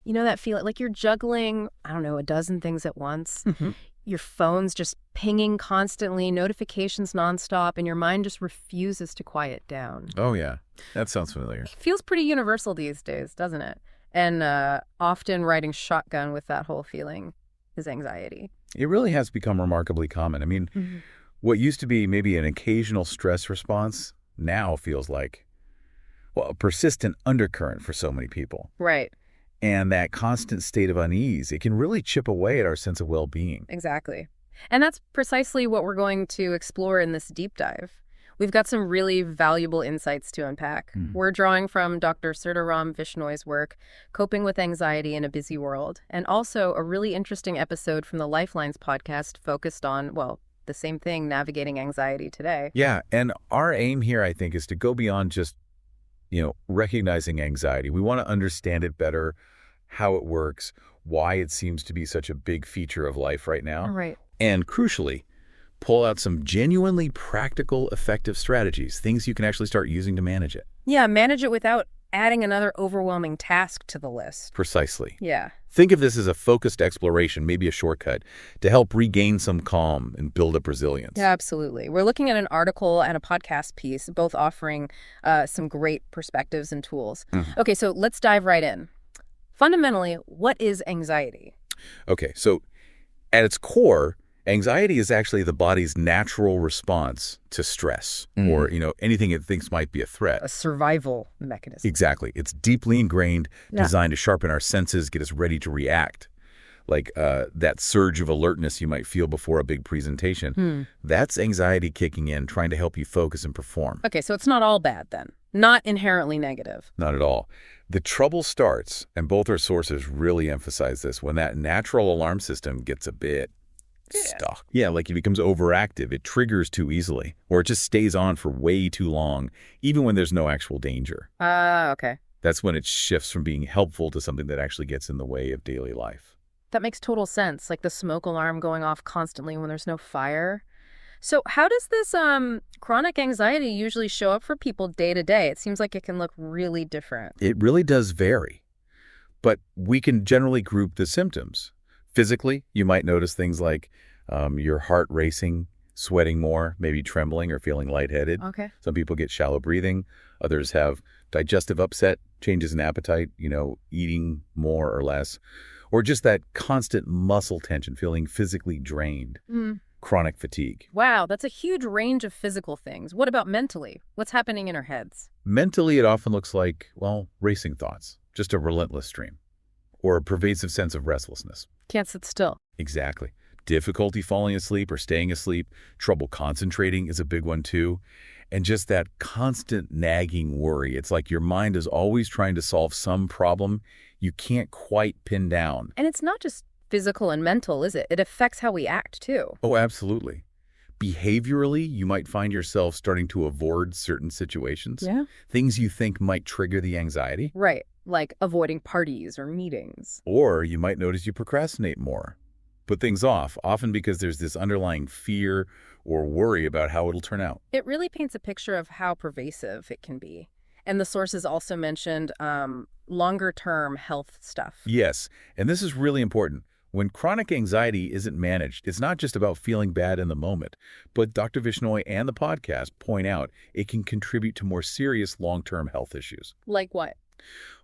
You know that feeling like you're juggling, I don't know, a dozen things at once? Mhm. Your phone's just pinging constantly, notifications nonstop, and your mind just refuses to quiet down. Oh, yeah. That sounds familiar. It feels pretty universal these days, doesn't it? And often riding shotgun with that whole feeling is anxiety. It really has become remarkably common. I mean, what used to be maybe an occasional stress response now feels like, well, a persistent undercurrent for so many people. Right, And that constant state of unease, it can really chip away at our sense of well-being. exactly. And that's precisely what we're going to explore in this deep dive. We've got some really valuable insights to unpack. We're drawing from Dr. Sridharam Vishnoy's work, Coping with Anxiety in a Busy World, and also a really interesting episode from the Lifelines podcast focused on, well, the same thing, navigating anxiety today. Yeah, and our aim here, I think, is to go beyond just, recognizing anxiety. We want to understand it better, how it works, why it seems to be such a big feature of life right now. Right. And crucially, pull out some genuinely practical, effective strategies, things you can actually start using to manage it. Yeah, manage it without adding another overwhelming task to the list. Precisely. Yeah. Think of this as a focused exploration, maybe a shortcut, to help regain some calm and build up resilience. Yeah, absolutely. We're looking at an article and a podcast piece, both offering some great perspectives and tools. Okay, so let's dive right in. Fundamentally, what is anxiety? Okay, so at its core, anxiety is actually the body's natural response to stress or, anything it thinks might be a threat. A survival mechanism. Exactly. It's deeply ingrained, designed to sharpen our senses, get us ready to react. Like that surge of alertness you might feel before a big presentation. That's anxiety kicking in, trying to help you focus and perform. Okay, so it's not all bad then. Not inherently negative. Not at all. The trouble starts, and both our sources really emphasize this, when that natural alarm system gets a bit stuck. Yeah, like it becomes overactive, it triggers too easily, or it just stays on for way too long, even when there's no actual danger. Okay. That's when it shifts from being helpful to something that actually gets in the way of daily life. That makes total sense, like the smoke alarm going off constantly when there's no fire. So how does this chronic anxiety usually show up for people day to day? It seems like it can look really different. It really does vary, but we can generally group the symptoms. Physically, you might notice things like your heart racing, sweating more, maybe trembling or feeling lightheaded. Okay. Some people get shallow breathing. Others have digestive upset, changes in appetite, eating more or less, or just that constant muscle tension, feeling physically drained. Chronic fatigue. Wow, that's a huge range of physical things. What about mentally? What's happening in our heads? Mentally, it often looks like, racing thoughts, just a relentless stream, or a pervasive sense of restlessness. Can't sit still. Exactly. Difficulty falling asleep or staying asleep, trouble concentrating is a big one too, and just that constant nagging worry. It's like your mind is always trying to solve some problem you can't quite pin down. And it's not just physical and mental, is it? It affects how we act, too. Oh, absolutely. Behaviorally, you might find yourself starting to avoid certain situations. Yeah. Things you think might trigger the anxiety. Right, like avoiding parties or meetings. Or you might notice you procrastinate more. Put things off, often because there's this underlying fear or worry about how it'll turn out. It really paints a picture of how pervasive it can be. And the sources also mentioned longer-term health stuff. Yes, and this is really important. When chronic anxiety isn't managed, it's not just about feeling bad in the moment, but Dr. Vishnoy and the podcast point out it can contribute to more serious long-term health issues. Like what?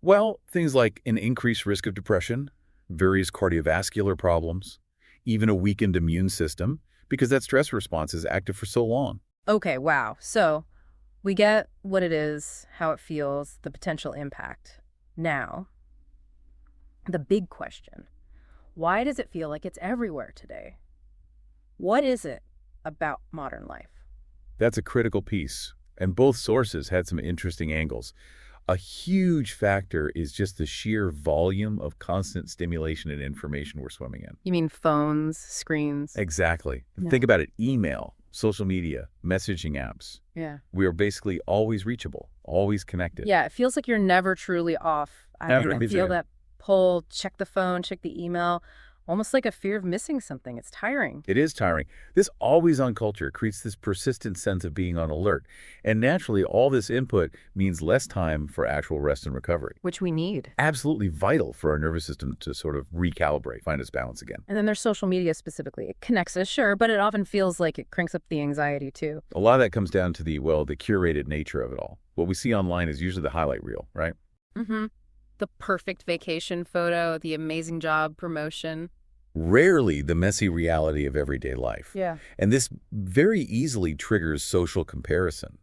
Well, things like an increased risk of depression, various cardiovascular problems, even a weakened immune system, because that stress response is active for so long. Okay, wow. So we get what it is, how it feels, the potential impact. Now, the big question. Why does it feel like it's everywhere today? What is it about modern life? That's a critical piece, and both sources had some interesting angles. A huge factor is just the sheer volume of constant stimulation and information we're swimming in. You mean phones, screens? Exactly. Yeah. Think about it. Email, social media, messaging apps. Yeah. We are basically always reachable, always connected. Yeah, it feels like you're never truly off. I Never. Me feel too. that pull, check the phone, check the email. almost like a fear of missing something. It's tiring. It is tiring. This always-on culture creates this persistent sense of being on alert. And naturally, all this input means less time for actual rest and recovery. Which we need. Absolutely vital for our nervous system to sort of recalibrate, find its balance again. And then there's social media specifically. It connects us, sure, but it often feels like it cranks up the anxiety too. A lot of that comes down to the curated nature of it all. What we see online is usually the highlight reel, right? Mm-hmm. The perfect vacation photo, the amazing job promotion. Rarely the messy reality of everyday life. Yeah. And this very easily triggers social comparison.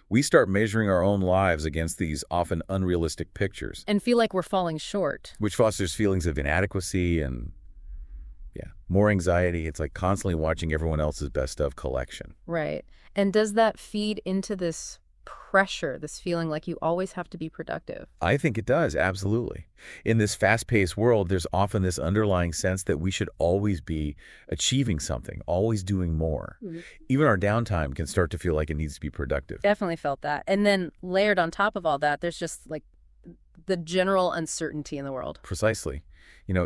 We start measuring our own lives against these often unrealistic pictures. And feel like we're falling short. Which fosters feelings of inadequacy and, more anxiety. It's like constantly watching everyone else's best of collection. Right. And does that feed into this pressure, this feeling like you always have to be productive? I think it does, absolutely. In this fast-paced world, there's often this underlying sense that we should always be achieving something, always doing more. Mm-hmm. Even our downtime can start to feel like it needs to be productive. Definitely felt that. And then layered on top of all that, there's just like the general uncertainty in the world. Precisely.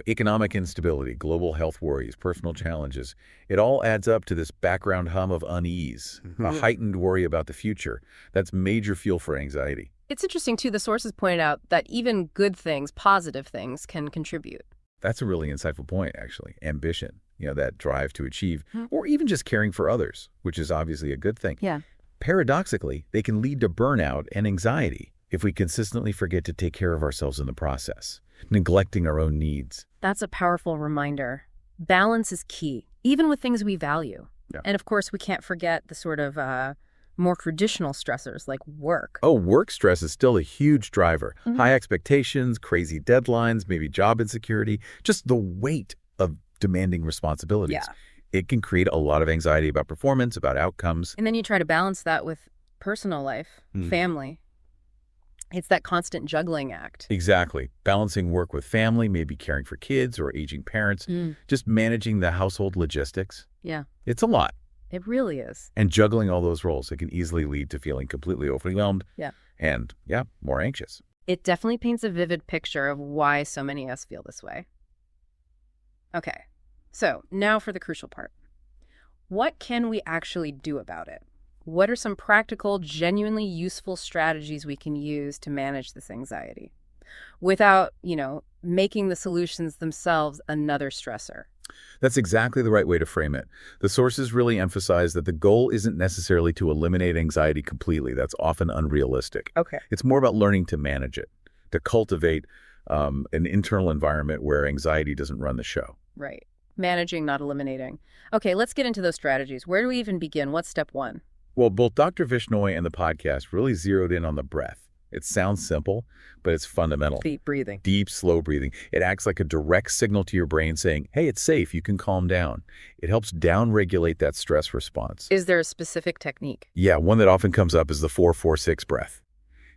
Economic instability, global health worries, personal challenges, it all adds up to this background hum of unease, a heightened worry about the future. That's major fuel for anxiety. It's interesting, too, the sources pointed out that even good things, positive things, can contribute. That's a really insightful point, actually. Ambition, that drive to achieve, or even just caring for others, which is obviously a good thing. Yeah. Paradoxically, they can lead to burnout and anxiety if we consistently forget to take care of ourselves in the process, neglecting our own needs. That's a powerful reminder. Balance is key, even with things we value. Yeah. And of course, we can't forget the sort of more traditional stressors like work. Oh, work stress is still a huge driver. Mm-hmm. High expectations, crazy deadlines, maybe job insecurity, just the weight of demanding responsibilities. Yeah. It can create a lot of anxiety about performance, about outcomes. And then you try to balance that with personal life, family. It's that constant juggling act. Exactly. Balancing work with family, maybe caring for kids or aging parents, just managing the household logistics. Yeah. It's a lot. It really is. And juggling all those roles, it can easily lead to feeling completely overwhelmed and, more anxious. It definitely paints a vivid picture of why so many of us feel this way. Okay, so now for the crucial part. What can we actually do about it? What are some practical, genuinely useful strategies we can use to manage this anxiety without, making the solutions themselves another stressor? That's exactly the right way to frame it. The sources really emphasize that the goal isn't necessarily to eliminate anxiety completely. That's often unrealistic. Okay. It's more about learning to manage it, to cultivate an internal environment where anxiety doesn't run the show. Right. Managing, not eliminating. Okay, let's get into those strategies. Where do we even begin? What's step one? Well, both Dr. Vishnoi and the podcast really zeroed in on the breath. It sounds simple, but it's fundamental. Deep breathing. Deep, slow breathing. It acts like a direct signal to your brain saying, hey, it's safe, you can calm down. It helps down-regulate that stress response. Is there a specific technique? Yeah, one that often comes up is the 4-4-6 breath.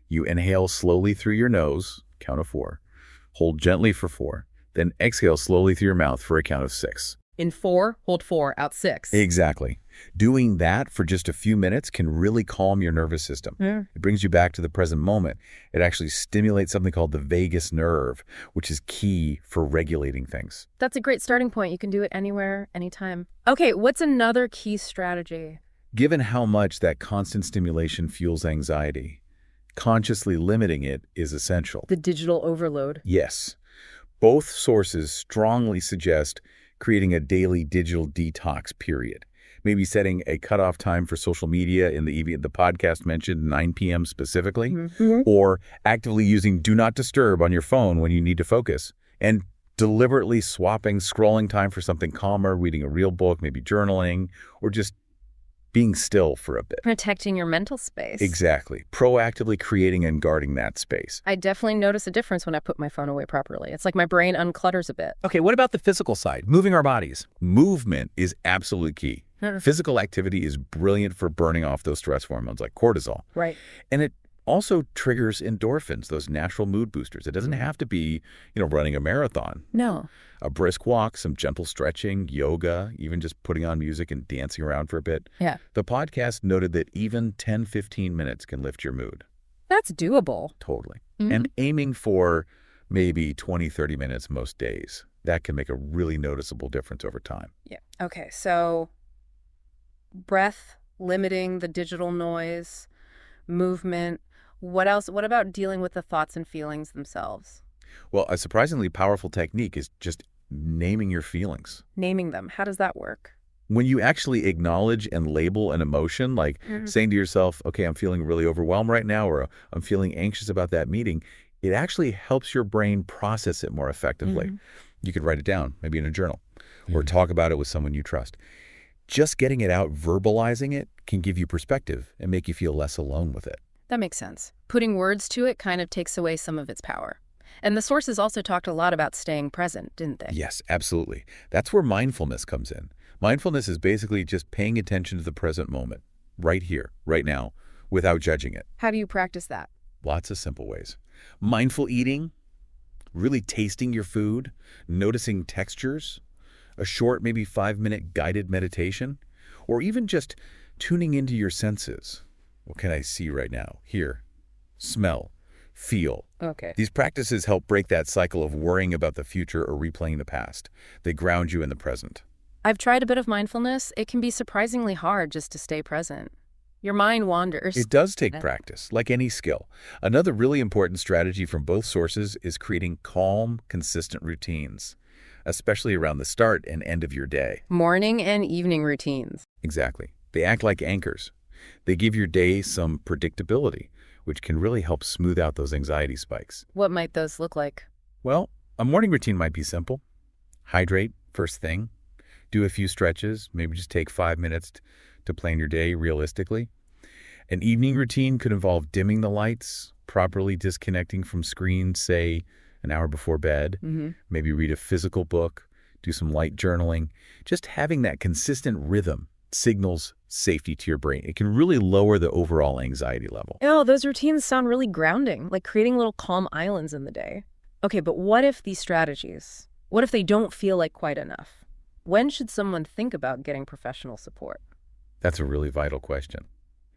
You inhale slowly through your nose, count of 4. Hold gently for 4. Then exhale slowly through your mouth for a count of 6. In 4, hold 4, out 6. Exactly. Doing that for just a few minutes can really calm your nervous system. Yeah. It brings you back to the present moment. It actually stimulates something called the vagus nerve, which is key for regulating things. That's a great starting point. You can do it anywhere, anytime. Okay, what's another key strategy? Given how much that constant stimulation fuels anxiety, consciously limiting it is essential. The digital overload. Yes. Both sources strongly suggest creating a daily digital detox period. Maybe setting a cutoff time for social media in the evening. The podcast mentioned 9 p.m. specifically, or actively using Do Not Disturb on your phone when you need to focus, and deliberately swapping scrolling time for something calmer, reading a real book, maybe journaling, or just being still for a bit. Protecting your mental space. Exactly. Proactively creating and guarding that space. I definitely notice a difference when I put my phone away properly. It's like my brain unclutters a bit. Okay, what about the physical side? Moving our bodies. Movement is absolutely key. Physical activity is brilliant for burning off those stress hormones like cortisol. Right. And it also triggers endorphins, those natural mood boosters. It doesn't have to be, running a marathon. No. A brisk walk, some gentle stretching, yoga, even just putting on music and dancing around for a bit. Yeah. The podcast noted that even 10-15 minutes can lift your mood. That's doable. Totally. And aiming for maybe 20, 30 minutes most days. That can make a really noticeable difference over time. Yeah. Okay, so breath, limiting the digital noise, movement. What else? What about dealing with the thoughts and feelings themselves? Well, a surprisingly powerful technique is just naming your feelings. Naming them. How does that work? When you actually acknowledge and label an emotion, like saying to yourself, okay, I'm feeling really overwhelmed right now, or I'm feeling anxious about that meeting, it actually helps your brain process it more effectively. You could write it down, maybe in a journal, or talk about it with someone you trust. Just getting it out, verbalizing it, can give you perspective and make you feel less alone with it. That makes sense. Putting words to it kind of takes away some of its power. And the sources also talked a lot about staying present, didn't they? Yes, absolutely. That's where mindfulness comes in. Mindfulness is basically just paying attention to the present moment, right here, right now, without judging it. How do you practice that? Lots of simple ways. Mindful eating, really tasting your food, noticing textures, a short, maybe 5-minute guided meditation, or even just tuning into your senses. What can I see right now? Hear, smell, feel. Okay. These practices help break that cycle of worrying about the future or replaying the past. They ground you in the present. I've tried a bit of mindfulness. It can be surprisingly hard just to stay present. Your mind wanders. It does take practice, like any skill. Another really important strategy from both sources is creating calm, consistent routines, especially around the start and end of your day. Morning and evening routines. Exactly. They act like anchors. They give your day some predictability, which can really help smooth out those anxiety spikes. What might those look like? Well, a morning routine might be simple. Hydrate first thing. Do a few stretches, maybe just take 5 minutes to plan your day realistically. An evening routine could involve dimming the lights, properly disconnecting from screens, say, an hour before bed. Maybe read a physical book, do some light journaling. Just having that consistent rhythm signals safety to your brain. It can really lower the overall anxiety level. Oh, those routines sound really grounding, like creating little calm islands in the day. Okay, but what if these strategies, what if they don't feel like quite enough? When should someone think about getting professional support? That's a really vital question.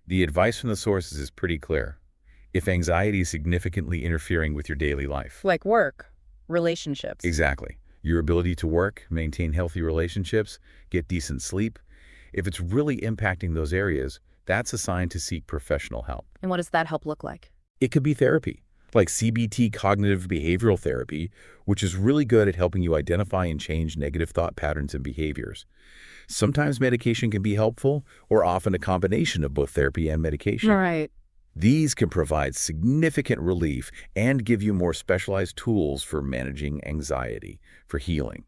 The advice from the sources is pretty clear. If anxiety is significantly interfering with your daily life. Like work, relationships. Exactly. Your ability to work, maintain healthy relationships, get decent sleep. If it's really impacting those areas, that's a sign to seek professional help. And what does that help look like? It could be therapy, like CBT, cognitive behavioral therapy, which is really good at helping you identify and change negative thought patterns and behaviors. Sometimes medication can be helpful, or often a combination of both therapy and medication. Right. These can provide significant relief and give you more specialized tools for managing anxiety, for healing.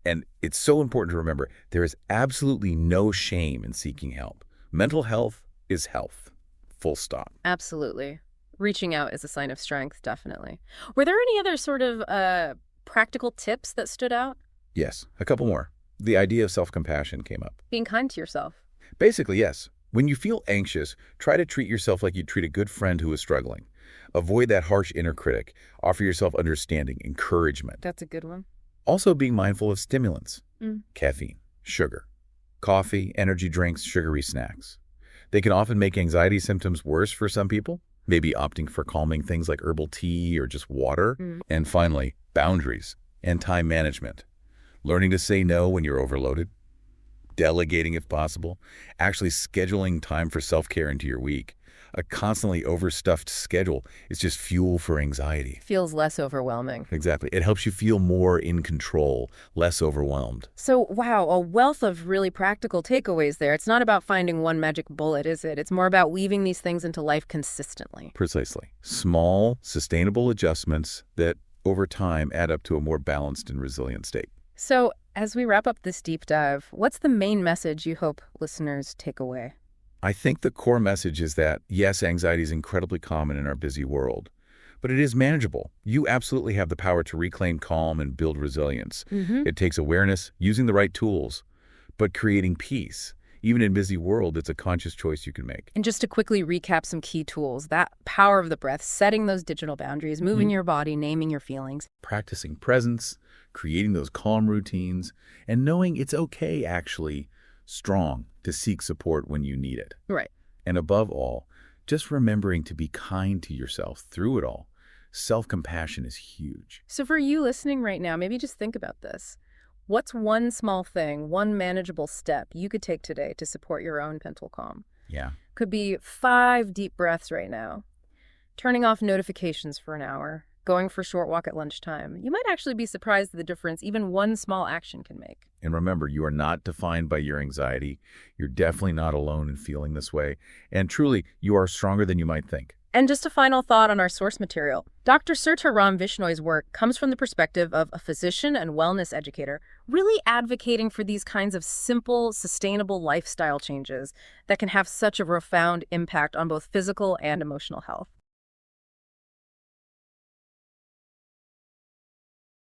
And it's so important to remember, there is absolutely no shame in seeking help. Mental health is health. Full stop. Absolutely. Reaching out is a sign of strength, definitely. Were there any other sort of practical tips that stood out? Yes, a couple more. The idea of self-compassion came up. Being kind to yourself. Basically, yes. When you feel anxious, try to treat yourself like you'd treat a good friend who is struggling. Avoid that harsh inner critic. Offer yourself understanding, encouragement. That's a good one. Also, being mindful of stimulants. Caffeine, sugar, coffee, energy drinks, sugary snacks. They can often make anxiety symptoms worse for some people, maybe opting for calming things like herbal tea or just water. And finally, boundaries and time management. Learning to say no when you're overloaded, delegating if possible, actually scheduling time for self-care into your week. A constantly overstuffed schedule is just fuel for anxiety. Feels less overwhelming. Exactly. It helps you feel more in control, less overwhelmed. So, wow, a wealth of really practical takeaways there. It's not about finding one magic bullet, is it? It's more about weaving these things into life consistently. Precisely. Small, sustainable adjustments that, over time, add up to a more balanced and resilient state. So, as we wrap up this deep dive, what's the main message you hope listeners take away? I think the core message is that, yes, anxiety is incredibly common in our busy world, but it is manageable. You absolutely have the power to reclaim calm and build resilience. It takes awareness, using the right tools, but creating peace. Even in a busy world, it's a conscious choice you can make. And just to quickly recap some key tools, that power of the breath, setting those digital boundaries, moving your body, naming your feelings. Practicing presence, creating those calm routines, and knowing it's okay, actually, strong, to seek support when you need it. Right. And above all, just remembering to be kind to yourself through it all. Self-compassion is huge. So for you listening right now, maybe just think about this. What's one small thing, one manageable step you could take today to support your own mental calm? Yeah. Could be 5 deep breaths right now, turning off notifications for an hour, going for a short walk at lunchtime. You might actually be surprised at the difference even one small action can make. And remember, you are not defined by your anxiety. You're definitely not alone in feeling this way. And truly, you are stronger than you might think. And just a final thought on our source material. Dr. Surta Ram Vishnoi's work comes from the perspective of a physician and wellness educator, really advocating for these kinds of simple, sustainable lifestyle changes that can have such a profound impact on both physical and emotional health.